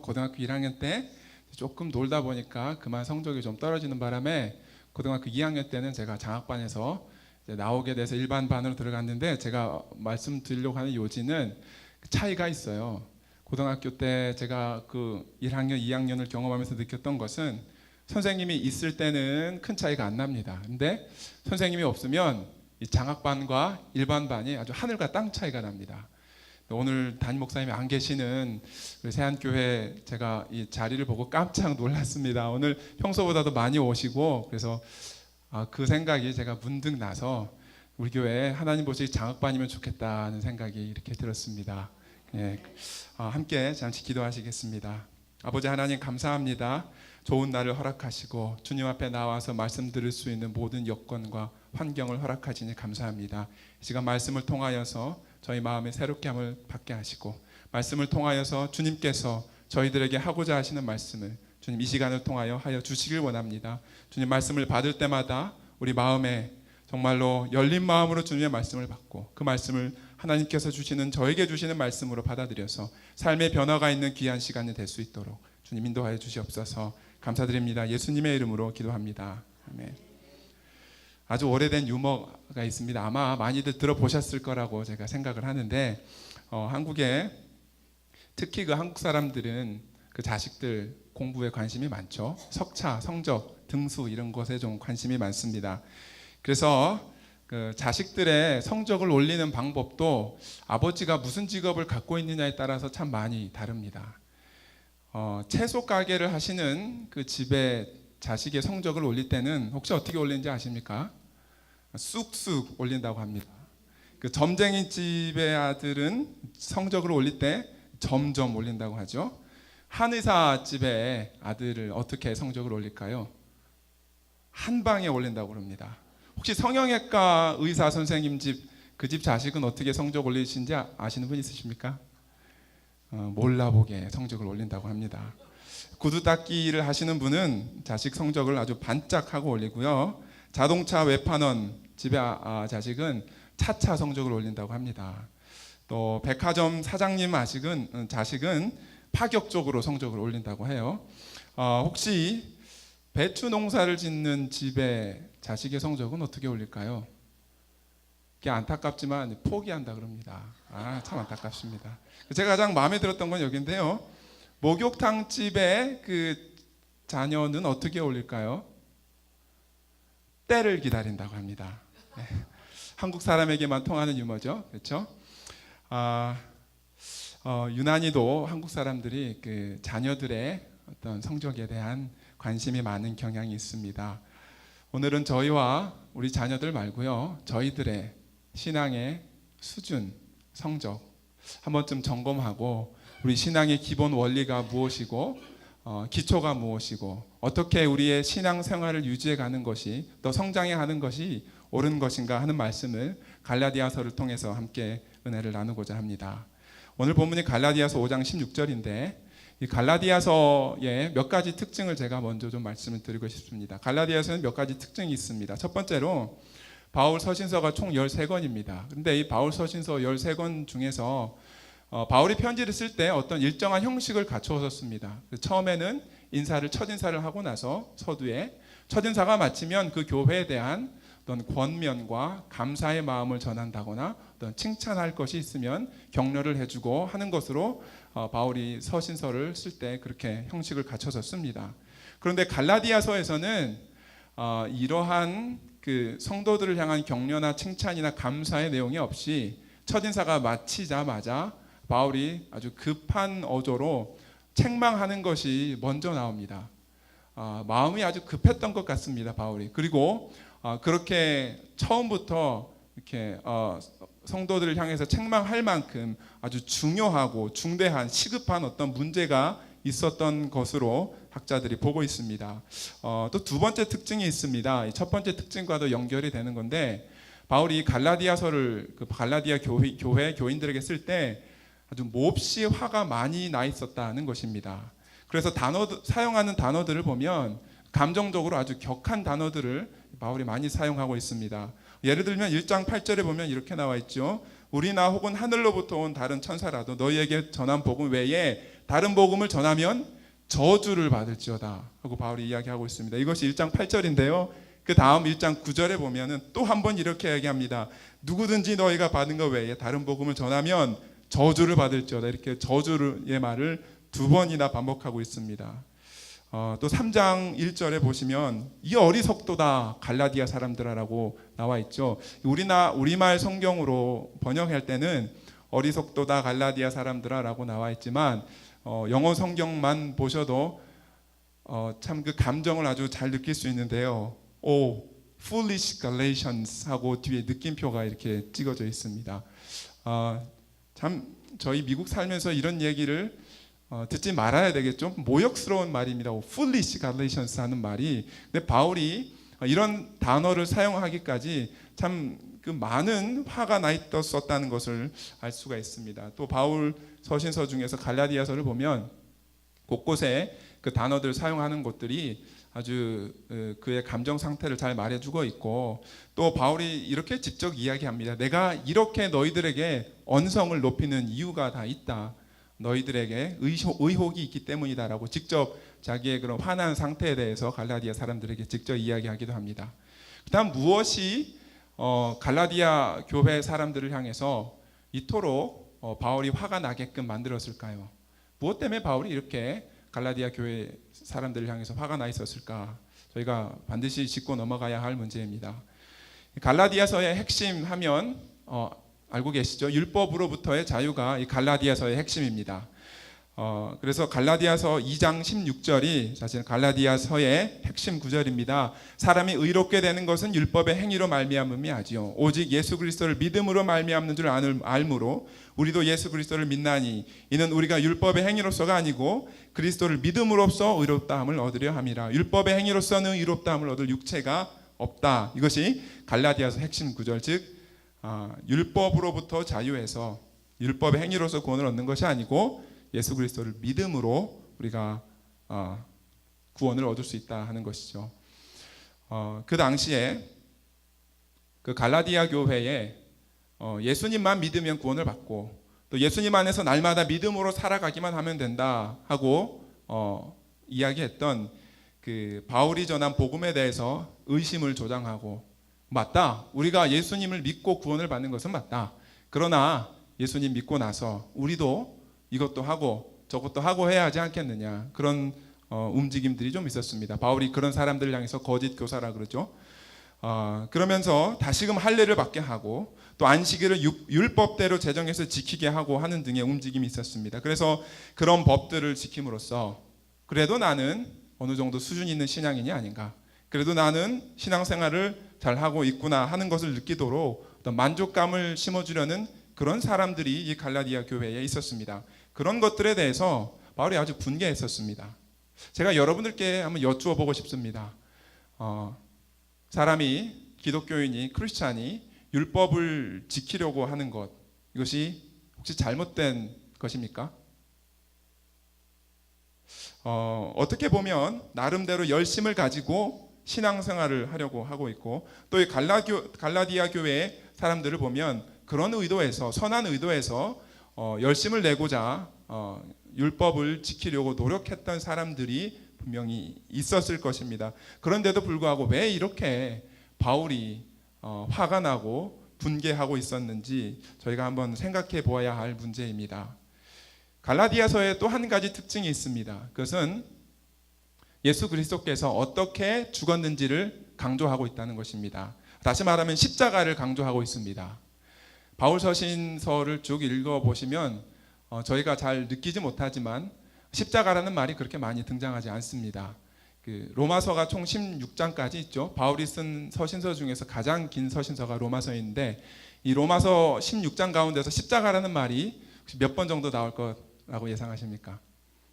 고등학교 1학년 때 조금 놀다 보니까 그만 성적이 좀 떨어지는 바람에 고등학교 2학년 때는 제가 장학반에서 이제 나오게 돼서 일반반으로 들어갔는데, 제가 말씀드리려고 하는 요지는 차이가 있어요. 고등학교 때 제가 그 1학년, 2학년을 경험하면서 느꼈던 것은 선생님이 있을 때는 큰 차이가 안 납니다. 근데 선생님이 없으면 이 장학반과 일반반이 아주 하늘과 땅 차이가 납니다. 오늘 담임 목사님이 안 계시는 세안교회, 제가 이 자리를 보고 깜짝 놀랐습니다. 오늘 평소보다도 많이 오시고, 그래서 그 생각이 제가 문득 나서 우리 교회에 하나님 보시기 장학반이면 좋겠다는 생각이 이렇게 들었습니다. 예, 함께 잠시 기도하시겠습니다. 아버지 하나님, 감사합니다. 좋은 날을 허락하시고 주님 앞에 나와서 말씀 들을 수 있는 모든 여건과 환경을 허락하시니 감사합니다. 이 시간 말씀을 통하여서 저희 마음에 새롭게 함을 받게 하시고, 말씀을 통하여서 주님께서 저희들에게 하고자 하시는 말씀을 주님 이 시간을 통하여 하여 주시길 원합니다. 주님 말씀을 받을 때마다 우리 마음에 정말로 열린 마음으로 주님의 말씀을 받고, 그 말씀을 하나님께서 주시는, 저에게 주시는 말씀으로 받아들여서 삶의 변화가 있는 귀한 시간이 될 수 있도록 주님 인도하여 주시옵소서. 감사드립니다. 예수님의 이름으로 기도합니다. 아멘. 아주 오래된 유머가 있습니다. 아마 많이들 들어보셨을 거라고 제가 생각을 하는데, 한국에 특히 그 한국 사람들은 그 자식들 공부에 관심이 많죠. 석차, 성적, 등수 이런 것에 좀 관심이 많습니다. 그래서 그 자식들의 성적을 올리는 방법도 아버지가 무슨 직업을 갖고 있느냐에 따라서 참 많이 다릅니다. 채소 가게를 하시는 그 집에 자식의 성적을 올릴 때는 혹시 어떻게 올리는지 아십니까? 쑥쑥 올린다고 합니다. 그 점쟁이 집의 아들은 성적을 올릴 때 점점 올린다고 하죠. 한의사 집의 아들을 어떻게 성적을 올릴까요? 한 방에 올린다고 합니다. 혹시 성형외과 의사 선생님 집, 그 집 자식은 어떻게 성적 올리신지 아시는 분 있으십니까? 몰라보게 성적을 올린다고 합니다. 구두 닦기를 하시는 분은 자식 성적을 아주 반짝하고 올리고요. 자동차 외판원 집의 자식은 차차 성적을 올린다고 합니다. 또 백화점 사장님 자식은 파격적으로 성적을 올린다고 해요. 혹시 배추 농사를 짓는 집의 자식의 성적은 어떻게 올릴까요? 그게 안타깝지만 포기한다 그럽니다. 참 안타깝습니다. 제가 가장 마음에 들었던 건 여기인데요. 목욕탕 집의 그 자녀는 어떻게 올릴까요? 때를 기다린다고 합니다. 네. 한국 사람에게만 통하는 유머죠, 그렇죠? 유난히도 한국 사람들이 그 자녀들의 어떤 성적에 대한 관심이 많은 경향이 있습니다. 오늘은 저희와 우리 자녀들 말고요, 저희들의 신앙의 수준, 성적 한 번쯤 점검하고, 우리 신앙의 기본 원리가 무엇이고 기초가 무엇이고 어떻게 우리의 신앙 생활을 유지해 가는 것이, 또 성장해 가는 것이 옳은 것인가 하는 말씀을 갈라디아서를 통해서 함께 은혜를 나누고자 합니다. 오늘 본문이 갈라디아서 5장 16절인데 이 갈라디아서의 몇 가지 특징을 제가 먼저 좀 말씀을 드리고 싶습니다. 갈라디아서는 몇 가지 특징이 있습니다. 첫 번째로 바울 서신서가 총 13권입니다. 그런데 이 바울 서신서 13권 중에서 바울이 편지를 쓸 때 어떤 일정한 형식을 갖추어서 씁니다. 처음에는 첫인사를 하고 나서 서두에 첫인사가 마치면 그 교회에 대한 어떤 권면과 감사의 마음을 전한다거나 어떤 칭찬할 것이 있으면 격려를 해주고 하는 것으로 바울이 서신서를 쓸 때 그렇게 형식을 갖춰서 씁니다. 그런데 갈라디아서에서는 이러한 그 성도들을 향한 격려나 칭찬이나 감사의 내용이 없이 첫인사가 마치자마자 바울이 아주 급한 어조로 책망하는 것이 먼저 나옵니다. 마음이 아주 급했던 것 같습니다, 바울이. 그리고 그렇게 처음부터 이렇게 성도들을 향해서 책망할 만큼 아주 중요하고 중대한 시급한 어떤 문제가 있었던 것으로 학자들이 보고 있습니다. 또 두 번째 특징이 있습니다. 첫 번째 특징과도 연결이 되는 건데, 바울이 갈라디아서를 갈라디아 교회 교인들에게 쓸 때 아주 몹시 화가 많이 나 있었다는 것입니다. 그래서 사용하는 단어들을 보면 감정적으로 아주 격한 단어들을 바울이 많이 사용하고 있습니다. 예를 들면 1장 8절에 보면 이렇게 나와 있죠. 우리나 혹은 하늘로부터 온 다른 천사라도 너희에게 전한 복음 외에 다른 복음을 전하면 저주를 받을지어다 하고 바울이 이야기하고 있습니다. 이것이 1장 8절인데요. 그 다음 1장 9절에 보면은 또 한 번 이렇게 얘기합니다. 누구든지 너희가 받은 것 외에 다른 복음을 전하면 저주를 받을지어다. 이렇게 저주의 말을 두 번이나 반복하고 있습니다. 또 3장 1절에 보시면 이 어리석도다 갈라디아 사람들아라고 나와 있죠. 우리말 성경으로 번역할 때는 어리석도다 갈라디아 사람들아라고 나와 있지만 영어 성경만 보셔도 참 그 감정을 아주 잘 느낄 수 있는데요. foolish Galatians 하고 뒤에 느낌표가 이렇게 찍어져 있습니다. 참 저희 미국 살면서 이런 얘기를 듣지 말아야 되겠죠. 모욕스러운 말입니다. foolish Galatians 하는 말이. 근데 바울이 이런 단어를 사용하기까지 참 그 많은 화가 나 있었다는 것을 알 수가 있습니다. 또 바울 서신서 중에서 갈라디아서를 보면 곳곳에 그 단어들 사용하는 것들이 아주 그의 감정 상태를 잘 말해주고 있고, 또 바울이 이렇게 직접 이야기합니다. 내가 이렇게 너희들에게 언성을 높이는 이유가 다 있다. 너희들에게 의혹이 있기 때문이다라고 직접 자기의 그런 화난 상태에 대해서 갈라디아 사람들에게 직접 이야기하기도 합니다. 그다음 무엇이 갈라디아 교회 사람들을 향해서 이토록 바울이 화가 나게끔 만들었을까요? 무엇 때문에 바울이 이렇게 갈라디아 교회 사람들을 향해서 화가 나 있었을까? 저희가 반드시 짚고 넘어가야 할 문제입니다. 갈라디아서의 핵심 하면 알고 계시죠? 율법으로부터의 자유가 이 갈라디아서의 핵심입니다. 그래서 갈라디아서 2장 16절이 사실 갈라디아서의 핵심 구절입니다. 사람이 의롭게 되는 것은 율법의 행위로 말미암음이 아니요 오직 예수 그리스도를 믿음으로 말미암는 줄 알므로 우리도 예수 그리스도를 믿나니 이는 우리가 율법의 행위로서가 아니고 그리스도를 믿음으로써 의롭다함을 얻으려 함이라. 율법의 행위로서는 의롭다함을 얻을 육체가 없다. 이것이 갈라디아서 핵심 구절, 즉 율법으로부터 자유해서 율법의 행위로서 구원을 얻는 것이 아니고 예수 그리스도를 믿음으로 우리가 구원을 얻을 수 있다 하는 것이죠. 그 당시에 그 갈라디아 교회에 예수님만 믿으면 구원을 받고 또 예수님 안에서 날마다 믿음으로 살아가기만 하면 된다 하고 이야기했던 그 바울이 전한 복음에 대해서 의심을 조장하고, 맞다, 우리가 예수님을 믿고 구원을 받는 것은 맞다. 그러나 예수님 믿고 나서 우리도 이것도 하고 저것도 하고 해야 하지 않겠느냐, 그런 움직임들이 좀 있었습니다. 바울이 그런 사람들을 향해서 거짓 교사라 그러죠. 그러면서 다시금 할례를 받게 하고 또 안식일을 율법대로 제정해서 지키게 하고 하는 등의 움직임이 있었습니다. 그래서 그런 법들을 지킴으로써 그래도 나는 어느 정도 수준 있는 신앙인이 아닌가, 그래도 나는 신앙생활을 잘하고 있구나 하는 것을 느끼도록 어떤 만족감을 심어주려는 그런 사람들이 이 갈라디아 교회에 있었습니다. 그런 것들에 대해서 바울이 아주 분개했었습니다. 제가 여러분들께 한번 여쭈어 보고 싶습니다. 사람이, 기독교인이, 크리스찬이 율법을 지키려고 하는 것, 이것이 혹시 잘못된 것입니까? 어떻게 보면 나름대로 열심을 가지고 신앙생활을 하려고 하고 있고, 또 이 갈라디아 교회의 사람들을 보면 그런 의도에서, 선한 의도에서 열심을 내고자 율법을 지키려고 노력했던 사람들이 분명히 있었을 것입니다. 그런데도 불구하고 왜 이렇게 바울이 화가 나고 분개하고 있었는지 저희가 한번 생각해 보아야 할 문제입니다. 갈라디아서에 또 한 가지 특징이 있습니다. 그것은 예수 그리스도께서 어떻게 죽었는지를 강조하고 있다는 것입니다. 다시 말하면 십자가를 강조하고 있습니다. 바울 서신서를 쭉 읽어보시면 저희가 잘 느끼지 못하지만 십자가라는 말이 그렇게 많이 등장하지 않습니다. 그 로마서가 총 16장까지 있죠. 바울이 쓴 서신서 중에서 가장 긴 서신서가 로마서인데, 이 로마서 16장 가운데서 십자가라는 말이 혹시 몇 번 정도 나올 거라고 예상하십니까?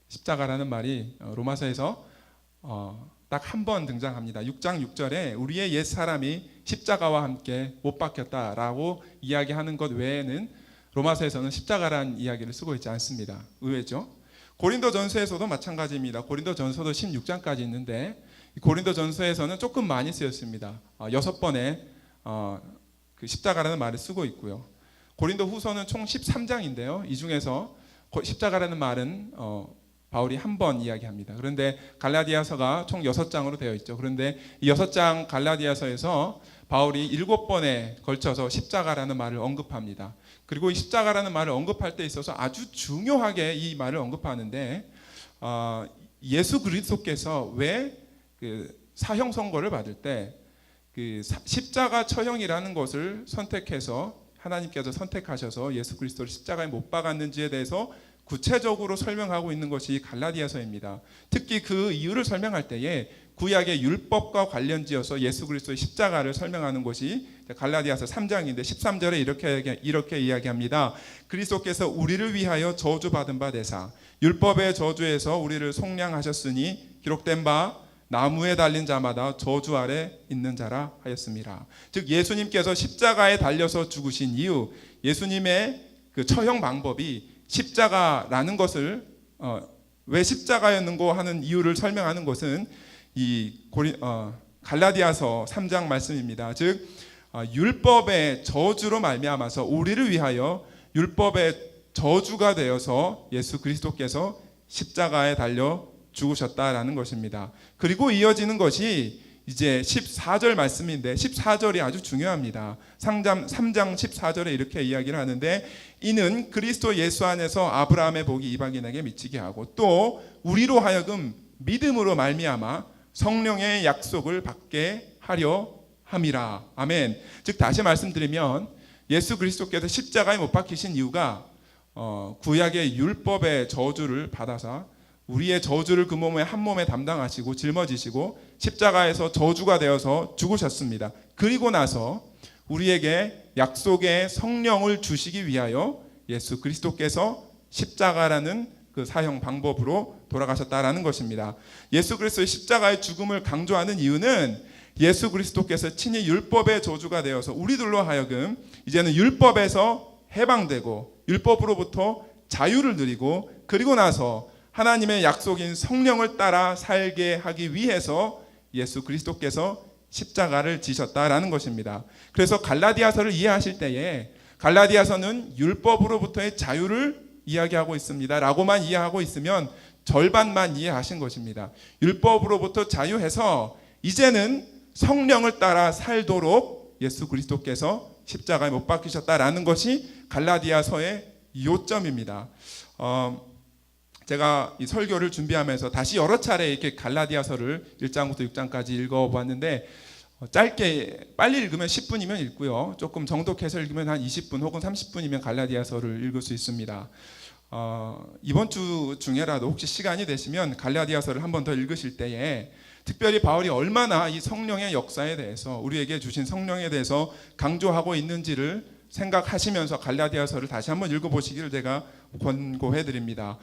십자가라는 말이 로마서에서 딱 한 번 등장합니다. 6장 6절에 우리의 옛 사람이 십자가와 함께 못 박혔다라고 이야기하는 것 외에는 로마서에서는 십자가라는 이야기를 쓰고 있지 않습니다. 의외죠? 고린도전서에서도 마찬가지입니다. 고린도전서도 16장까지 있는데 고린도전서에서는 조금 많이 쓰였습니다. 6번의 그 십자가라는 말을 쓰고 있고요. 고린도후서는 총 13장인데요. 이 중에서 십자가라는 말은 바울이 한 번 이야기합니다. 그런데 갈라디아서가 총 6장으로 되어 있죠. 그런데 이 6장 갈라디아서에서 바울이 7번에 걸쳐서 십자가라는 말을 언급합니다. 그리고 이 십자가라는 말을 언급할 때 있어서 아주 중요하게 이 말을 언급하는데, 예수 그리스도께서 왜 그 사형 선고를 받을 때 그 십자가 처형이라는 것을 선택해서 하나님께서 선택하셔서 예수 그리스도를 십자가에 못 박았는지에 대해서 구체적으로 설명하고 있는 것이 갈라디아서입니다. 특히 그 이유를 설명할 때에 구약의 율법과 관련지어서 예수 그리스도의 십자가를 설명하는 것이 갈라디아서 3장인데 13절에 이렇게 이야기합니다. 그리스도께서 우리를 위하여 저주받은 바 되사 율법의 저주에서 우리를 속량하셨으니 기록된 바 나무에 달린 자마다 저주 아래 있는 자라 하였습니다. 즉 예수님께서 십자가에 달려서 죽으신 이유, 예수님의 그 처형 방법이 십자가라는 것을 왜 십자가였는고 하는 이유를 설명하는 것은 이 갈라디아서 3장 말씀입니다. 즉 율법의 저주로 말미암아서 우리를 위하여 율법의 저주가 되어서 예수 그리스도께서 십자가에 달려 죽으셨다라는 것입니다. 그리고 이어지는 것이 이제 14절 말씀인데 14절이 아주 중요합니다. 3장 14절에 이렇게 이야기를 하는데, 이는 그리스도 예수 안에서 아브라함의 복이 이방인에게 미치게 하고 또 우리로 하여금 믿음으로 말미암아 성령의 약속을 받게 하려 함이라. 아멘. 즉 다시 말씀드리면 예수 그리스도께서 십자가에 못 박히신 이유가 구약의 율법의 저주를 받아서 우리의 저주를 그 몸에 한 몸에 담당하시고 짊어지시고 십자가에서 저주가 되어서 죽으셨습니다. 그리고 나서 우리에게 약속의 성령을 주시기 위하여 예수 그리스도께서 십자가라는 그 사형 방법으로 돌아가셨다라는 것입니다. 예수 그리스도의 십자가의 죽음을 강조하는 이유는 예수 그리스도께서 친히 율법의 저주가 되어서 우리들로 하여금 이제는 율법에서 해방되고 율법으로부터 자유를 누리고 그리고 나서 하나님의 약속인 성령을 따라 살게 하기 위해서 예수 그리스도께서 십자가를 지셨다라는 것입니다. 그래서 갈라디아서를 이해하실 때에 갈라디아서는 율법으로부터의 자유를 이야기하고 있습니다 라고만 이해하고 있으면 절반만 이해하신 것입니다. 율법으로부터 자유해서 이제는 성령을 따라 살도록 예수 그리스도께서 십자가에 못 박히셨다라는 것이 갈라디아서의 요점입니다. 제가 이 설교를 준비하면서 다시 여러 차례 이렇게 갈라디아서를 1장부터 6장까지 읽어보았는데, 짧게 빨리 읽으면 10분이면 읽고요, 조금 정독해서 읽으면 한 20분 혹은 30분이면 갈라디아서를 읽을 수 있습니다. 이번 주 중에라도 혹시 시간이 되시면 갈라디아서를 한 번 더 읽으실 때에 특별히 바울이 얼마나 이 성령의 역사에 대해서 우리에게 주신 성령에 대해서 강조하고 있는지를 생각하시면서 갈라디아서를 다시 한번 읽어보시기를 제가 권고해 드립니다.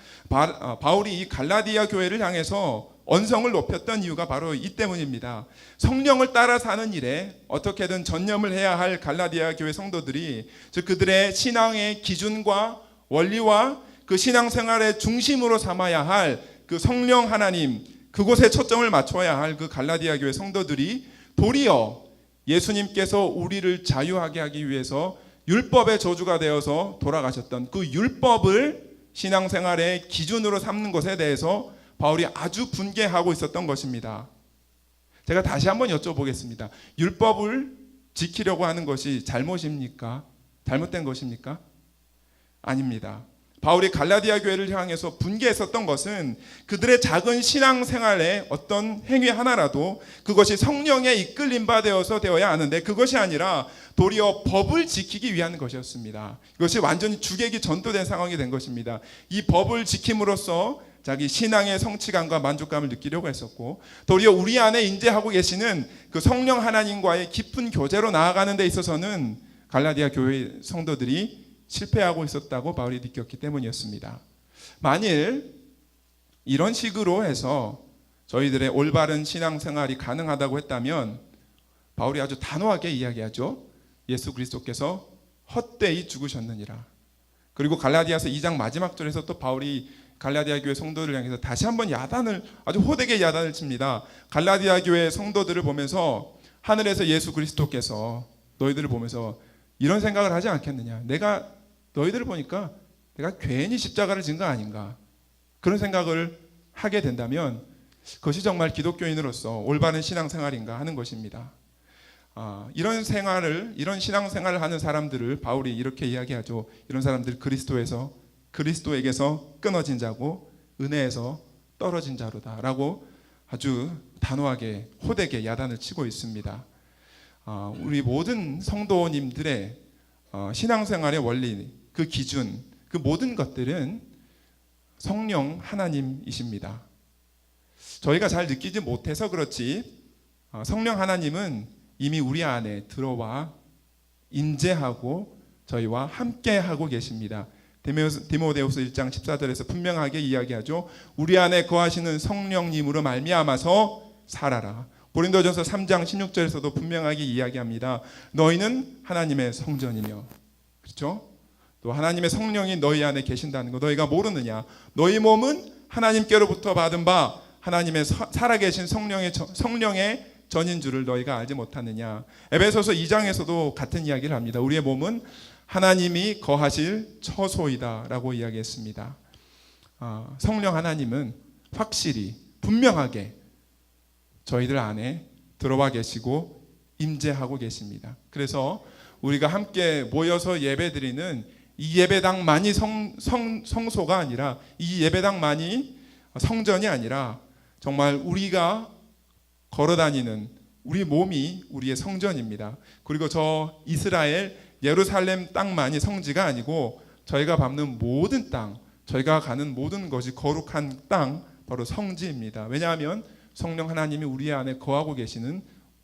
바울이 이 갈라디아 교회를 향해서 언성을 높였던 이유가 바로 이 때문입니다. 성령을 따라 사는 일에 어떻게든 전념을 해야 할 갈라디아 교회 성도들이, 즉 그들의 신앙의 기준과 원리와 그 신앙생활의 중심으로 삼아야 할 그 성령 하나님, 그곳에 초점을 맞춰야 할 그 갈라디아 교회 성도들이 도리어 예수님께서 우리를 자유하게 하기 위해서 율법의 저주가 되어서 돌아가셨던 그 율법을 신앙생활의 기준으로 삼는 것에 대해서 바울이 아주 분개하고 있었던 것입니다. 제가 다시 한번 여쭤보겠습니다. 율법을 지키려고 하는 것이 잘못입니까? 잘못된 것입니까? 아닙니다. 바울이 갈라디아 교회를 향해서 분개했었던 것은 그들의 작은 신앙생활의 어떤 행위 하나라도 그것이 성령에 이끌림 바 되어서 되어야 하는데, 그것이 아니라 도리어 법을 지키기 위한 것이었습니다. 이것이 완전히 주객이 전도된 상황이 된 것입니다. 이 법을 지킴으로써 자기 신앙의 성취감과 만족감을 느끼려고 했었고, 도리어 우리 안에 임재하고 계시는 그 성령 하나님과의 깊은 교제로 나아가는 데 있어서는 갈라디아 교회 성도들이 실패하고 있었다고 바울이 느꼈기 때문이었습니다. 만일 이런 식으로 해서 저희들의 올바른 신앙생활이 가능하다고 했다면 바울이 아주 단호하게 이야기하죠. 예수 그리스도께서 헛되이 죽으셨느니라. 그리고 갈라디아서 2장 마지막 절에서 또 바울이 갈라디아 교회 성도들을 향해서 다시 한번 아주 호되게 야단을 칩니다. 갈라디아 교회 성도들을 보면서 하늘에서 예수 그리스도께서 너희들을 보면서 이런 생각을 하지 않겠느냐. 내가 너희들을 보니까 내가 괜히 십자가를 진 거 아닌가, 그런 생각을 하게 된다면 그것이 정말 기독교인으로서 올바른 신앙생활인가 하는 것입니다. 이런 신앙생활을 하는 사람들을 바울이 이렇게 이야기하죠. 이런 사람들 그리스도에게서 끊어진 자고 은혜에서 떨어진 자로다라고 아주 단호하게 호되게 야단을 치고 있습니다. 우리 모든 성도님들의 신앙생활의 원리, 그 기준, 그 모든 것들은 성령 하나님이십니다. 저희가 잘 느끼지 못해서 그렇지 성령 하나님은 이미 우리 안에 들어와 임재하고 저희와 함께하고 계십니다. 디모데후서 1장 14절에서 분명하게 이야기하죠. 우리 안에 거하시는 성령님으로 말미암아서 살아라. 고린도전서 3장 16절에서도 분명하게 이야기합니다. 너희는 하나님의 성전이며, 그렇죠? 또 하나님의 성령이 너희 안에 계신다는 거 너희가 모르느냐? 너희 몸은 하나님께로부터 받은 바 하나님의 살아계신 성령의 전인 줄을 너희가 알지 못하느냐? 에베소서 2장에서도 같은 이야기를 합니다. 우리의 몸은 하나님이 거하실 처소이다라고 이야기했습니다. 성령 하나님은 확실히 분명하게 저희들 안에 들어와 계시고 임재하고 계십니다. 그래서 우리가 함께 모여서 예배드리는 이 예배당만이 성소가 아니라, 이 예배당만이 성전이 아니라 정말 우리가 걸어다니는 우리 몸이 우리의 성전입니다. 그리고 저 이스라엘 예루살렘 땅만이 성지가 아니고 저희가 밟는 모든 땅, 저희가 가는 모든 것이 거룩한 땅, 바로 성지입니다. 왜냐하면 성령 하나님이 우리 안에 거하고 계시는,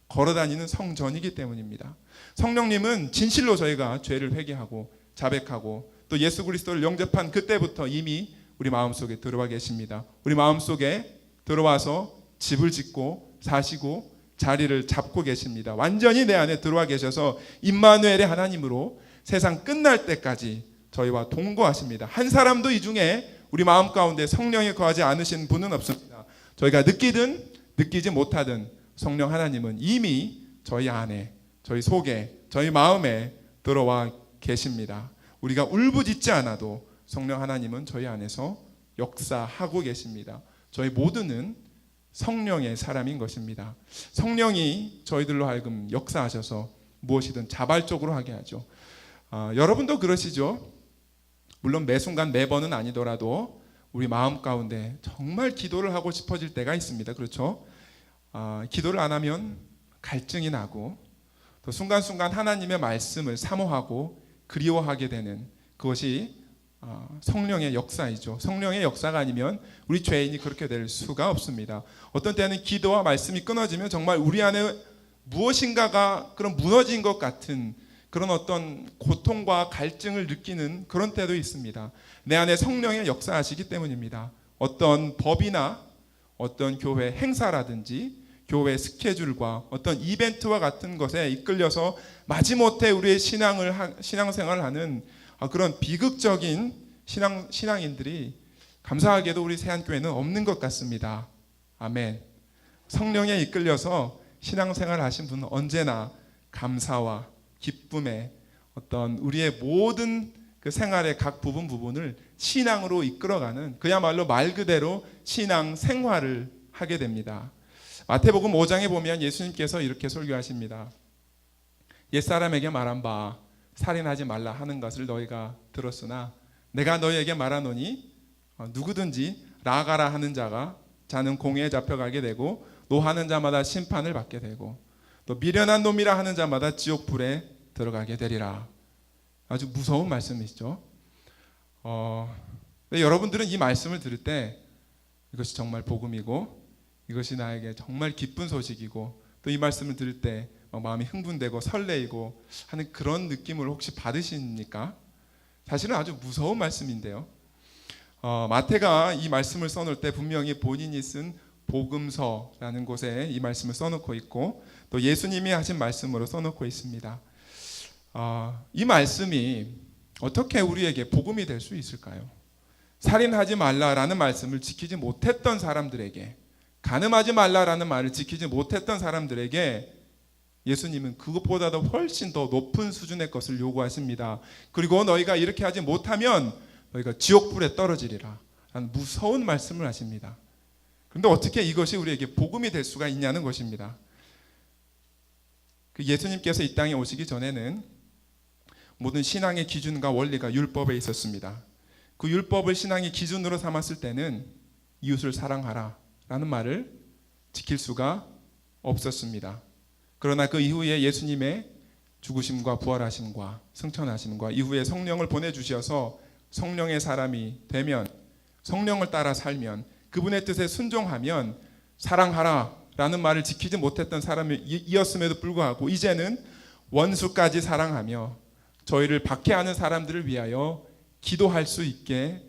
걸어다니는 성전이기 때문입니다. 성령님은 진실로 저희가 죄를 회개하고 자백하고 또 예수 그리스도를 영접한 그때부터 이미 우리 마음속에 들어와 계십니다. 우리 마음속에 들어와서 집을 짓고 사시고 자리를 잡고 계십니다. 완전히 내 안에 들어와 계셔서 임마누엘의 하나님으로 세상 끝날 때까지 저희와 동거하십니다. 한 사람도 이 중에 우리 마음 가운데 성령이 거하지 않으신 분은 없습니다. 저희가 느끼든 느끼지 못하든 성령 하나님은 이미 저희 안에, 저희 속에, 저희 마음에 들어와 계십니다. 우리가 울부짖지 않아도 성령 하나님은 저희 안에서 역사하고 계십니다. 저희 모두는 성령의 사람인 것입니다. 성령이 저희들로 하여금 역사하셔서 무엇이든 자발적으로 하게 하죠. 여러분도 그러시죠? 물론 매 순간 매번은 아니더라도 우리 마음 가운데 정말 기도를 하고 싶어질 때가 있습니다. 그렇죠? 기도를 안 하면 갈증이 나고 또 순간순간 하나님의 말씀을 사모하고 그리워하게 되는 그것이 성령의 역사이죠. 성령의 역사가 아니면 우리 죄인이 그렇게 될 수가 없습니다. 어떤 때는 기도와 말씀이 끊어지면 정말 우리 안에 무엇인가가 그런 무너진 것 같은 그런 어떤 고통과 갈증을 느끼는 그런 때도 있습니다. 내 안에 성령의 역사하시기 때문입니다. 어떤 법이나 어떤 교회 행사라든지 교회 스케줄과 어떤 이벤트와 같은 것에 이끌려서 마지못해 우리의 신앙생활을 하는 그런 비극적인 신앙인들이 감사하게도 우리 세안교회는 없는 것 같습니다. 아멘. 성령에 이끌려서 신앙생활을 하신 분은 언제나 감사와 기쁨에 어떤 우리의 모든 그 생활의 각 부분을 신앙으로 이끌어가는, 그야말로 말 그대로 신앙 생활을 하게 됩니다. 마태복음 5장에 보면 예수님께서 이렇게 설교하십니다. 옛사람에게 말한 바 살인하지 말라 하는 것을 너희가 들었으나 내가 너희에게 말하노니 누구든지 라가라 하는 자는 공회에 잡혀가게 되고 노하는 자마다 심판을 받게 되고 또 미련한 놈이라 하는 자마다 지옥불에 들어가게 되리라. 아주 무서운 말씀이시죠. 여러분들은 이 말씀을 들을 때 이것이 정말 복음이고 이것이 나에게 정말 기쁜 소식이고 또 이 말씀을 들을 때 마음이 흥분되고 설레이고 하는 그런 느낌을 혹시 받으십니까? 사실은 아주 무서운 말씀인데요. 마태가 이 말씀을 써놓을 때 분명히 본인이 쓴 복음서라는 곳에 이 말씀을 써놓고 있고 또 예수님이 하신 말씀으로 써놓고 있습니다. 이 말씀이 어떻게 우리에게 복음이 될 수 있을까요? 살인하지 말라라는 말씀을 지키지 못했던 사람들에게, 간음하지 말라라는 말을 지키지 못했던 사람들에게 예수님은 그것보다도 훨씬 더 높은 수준의 것을 요구하십니다. 그리고 너희가 이렇게 하지 못하면 너희가 지옥불에 떨어지리라 라는 무서운 말씀을 하십니다. 그런데 어떻게 이것이 우리에게 복음이 될 수가 있냐는 것입니다. 그 예수님께서 이 땅에 오시기 전에는 모든 신앙의 기준과 원리가 율법에 있었습니다. 그 율법을 신앙의 기준으로 삼았을 때는 이웃을 사랑하라 라는 말을 지킬 수가 없었습니다. 그러나 그 이후에 예수님의 죽으심과 부활하심과 승천하심과 이후에 성령을 보내주셔서 성령의 사람이 되면, 성령을 따라 살면, 그분의 뜻에 순종하면 사랑하라 라는 말을 지키지 못했던 사람이었음에도 불구하고 이제는 원수까지 사랑하며 저희를 박해하는 사람들을 위하여 기도할 수 있게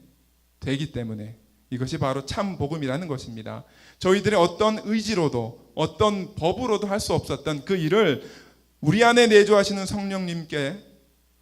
되기 때문에 이것이 바로 참 복음이라는 것입니다. 저희들의 어떤 의지로도 어떤 법으로도 할 수 없었던 그 일을 우리 안에 내주하시는 성령님께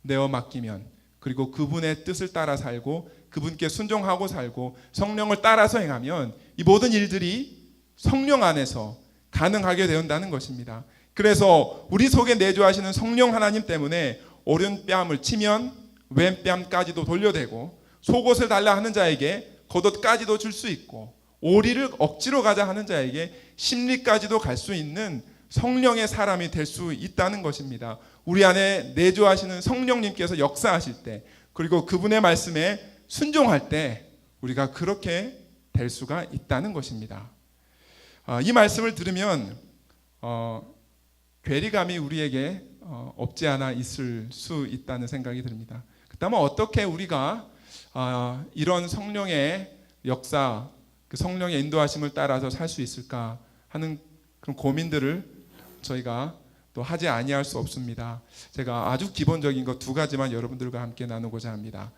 내어 맡기면, 그리고 그분의 뜻을 따라 살고 그분께 순종하고 살고 성령을 따라서 행하면 이 모든 일들이 성령 안에서 가능하게 된다는 것입니다. 그래서 우리 속에 내주하시는 성령 하나님 때문에 오른뺨을 치면 왼뺨까지도 돌려대고, 속옷을 달라 하는 자에게 겉옷까지도 줄 수 있고, 오리를 억지로 가자 하는 자에게 심리까지도 갈 수 있는 성령의 사람이 될 수 있다는 것입니다. 우리 안에 내주하시는 성령님께서 역사하실 때, 그리고 그분의 말씀에 순종할 때 우리가 그렇게 될 수가 있다는 것입니다. 이 말씀을 들으면 괴리감이 우리에게 없지 않아 있을 수 있다는 생각이 듭니다. 그렇다면 어떻게 우리가 이런 성령의 역사, 그 성령의 인도하심을 따라서 살 수 있을까 하는 그런 고민들을 저희가 또 하지 아니할 수 없습니다. 제가 아주 기본적인 것 두 가지만 여러분들과 함께 나누고자 합니다.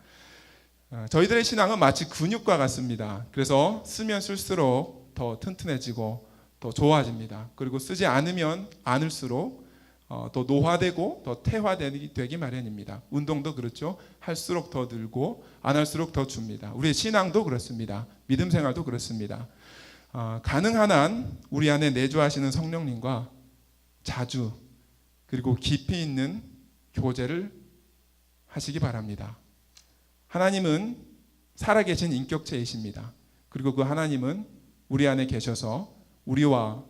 저희들의 신앙은 마치 근육과 같습니다. 그래서 쓰면 쓸수록 더 튼튼해지고 더 좋아집니다. 그리고 쓰지 않으면 않을수록 더 노화되고 더 퇴화되기 마련입니다. 운동도 그렇죠. 할수록 더 늘고 안 할수록 더 줍니다. 우리의 신앙도 그렇습니다. 믿음 생활도 그렇습니다. 가능한 한 우리 안에 내주하시는 성령님과 자주 그리고 깊이 있는 교제를 하시기 바랍니다. 하나님은 살아계신 인격체이십니다. 그리고 그 하나님은 우리 안에 계셔서 우리와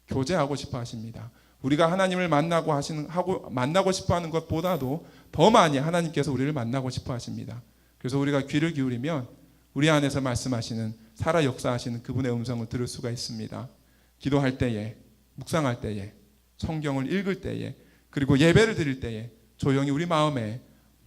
교제하고 싶어 하십니다. 우리가 하나님을 만나고 싶어 하는 것보다도 더 많이 하나님께서 우리를 만나고 싶어 하십니다. 그래서 우리가 귀를 기울이면 우리 안에서 말씀하시는, 살아 역사하시는 그분의 음성을 들을 수가 있습니다. 기도할 때에, 묵상할 때에, 성경을 읽을 때에, 그리고 예배를 드릴 때에 조용히 우리 마음에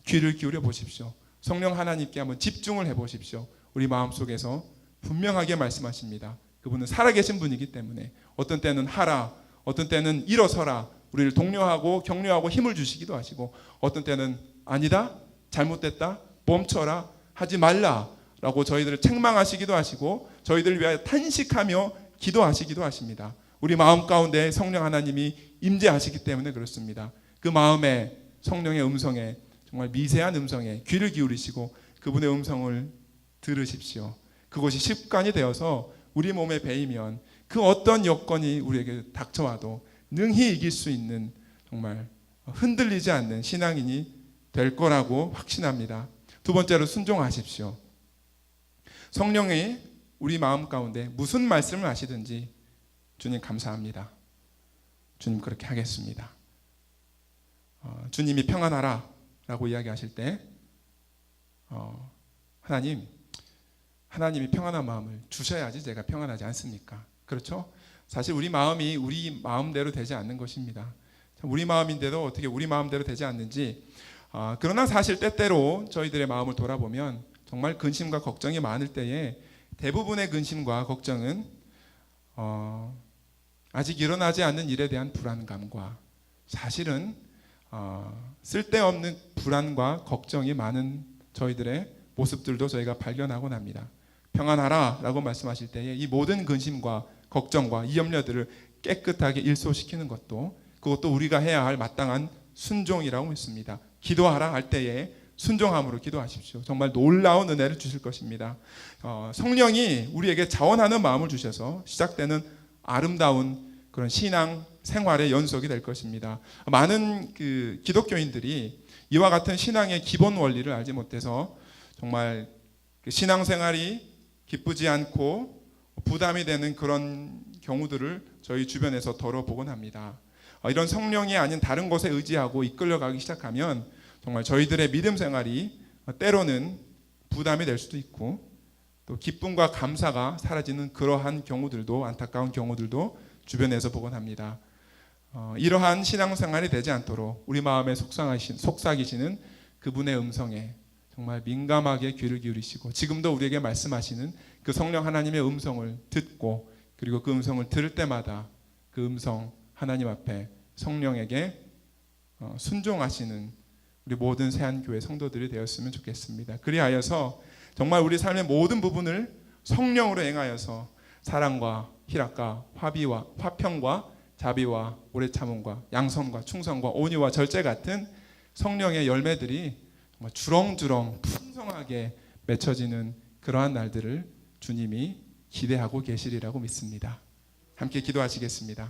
귀를 기울여 보십시오. 성령 하나님께 한번 집중을 해보십시오. 우리 마음속에서 분명하게 말씀하십니다. 그분은 살아계신 분이기 때문에 어떤 때는 하라, 어떤 때는 일어서라, 우리를 독려하고 격려하고 힘을 주시기도 하시고, 어떤 때는 아니다, 잘못됐다, 멈춰라, 하지 말라라고 저희들을 책망하시기도 하시고 저희들을 위하여 탄식하며 기도하시기도 하십니다. 우리 마음 가운데 성령 하나님이 임재하시기 때문에 그렇습니다. 그 마음에 성령의 음성에, 정말 미세한 음성에 귀를 기울이시고 그분의 음성을 들으십시오. 그것이 습관이 되어서 우리 몸에 배이면 그 어떤 여건이 우리에게 닥쳐와도 능히 이길 수 있는, 정말 흔들리지 않는 신앙인이 될 거라고 확신합니다. 두 번째로 순종하십시오. 성령이 우리 마음 가운데 무슨 말씀을 하시든지 주님 감사합니다. 주님 그렇게 하겠습니다. 주님이 평안하라 라고 이야기하실 때 하나님이 평안한 마음을 주셔야지 제가 평안하지 않습니까? 그렇죠? 사실 우리 마음이 우리 마음대로 되지 않는 것입니다. 우리 마음인데도 어떻게 우리 마음대로 되지 않는지, 그러나 사실 때때로 저희들의 마음을 돌아보면 정말 근심과 걱정이 많을 때에 대부분의 근심과 걱정은 아직 일어나지 않는 일에 대한 불안감과, 사실은 쓸데없는 불안과 걱정이 많은 저희들의 모습들도 저희가 발견하곤 합니다. 평안하라 라고 말씀하실 때에 이 모든 근심과 걱정과 이 염려들을 깨끗하게 일소시키는 것도, 그것도 우리가 해야 할 마땅한 순종이라고 했습니다. 기도하라 할 때에 순종함으로 기도하십시오. 정말 놀라운 은혜를 주실 것입니다. 성령이 우리에게 자원하는 마음을 주셔서 시작되는 아름다운 그런 신앙 생활의 연속이 될 것입니다. 많은 기독교인들이 이와 같은 신앙의 기본 원리를 알지 못해서 정말 그 신앙생활이 기쁘지 않고 부담이 되는 그런 경우들을 저희 주변에서 덜어보곤 합니다. 이런 성령이 아닌 다른 것에 의지하고 이끌려가기 시작하면 정말 저희들의 믿음 생활이 때로는 부담이 될 수도 있고 또 기쁨과 감사가 사라지는 그러한 경우들도, 안타까운 경우들도 주변에서 보곤 합니다. 이러한 신앙생활이 되지 않도록 우리 마음에 속삭이시는 그분의 음성에 정말 민감하게 귀를 기울이시고 지금도 우리에게 말씀하시는 그 성령 하나님의 음성을 듣고 그리고 그 음성을 들을 때마다 그 음성 하나님 앞에 성령에게 순종하시는 우리 모든 새한교회 성도들이 되었으면 좋겠습니다. 그리하여서 정말 우리 삶의 모든 부분을 성령으로 행하여서 사랑과 희락과 화평과 자비와 오래 참음과 양선과 충성과 온유와 절제 같은 성령의 열매들이 정말 주렁주렁 풍성하게 맺혀지는 그러한 날들을 주님이 기대하고 계시리라고 믿습니다. 함께 기도하시겠습니다.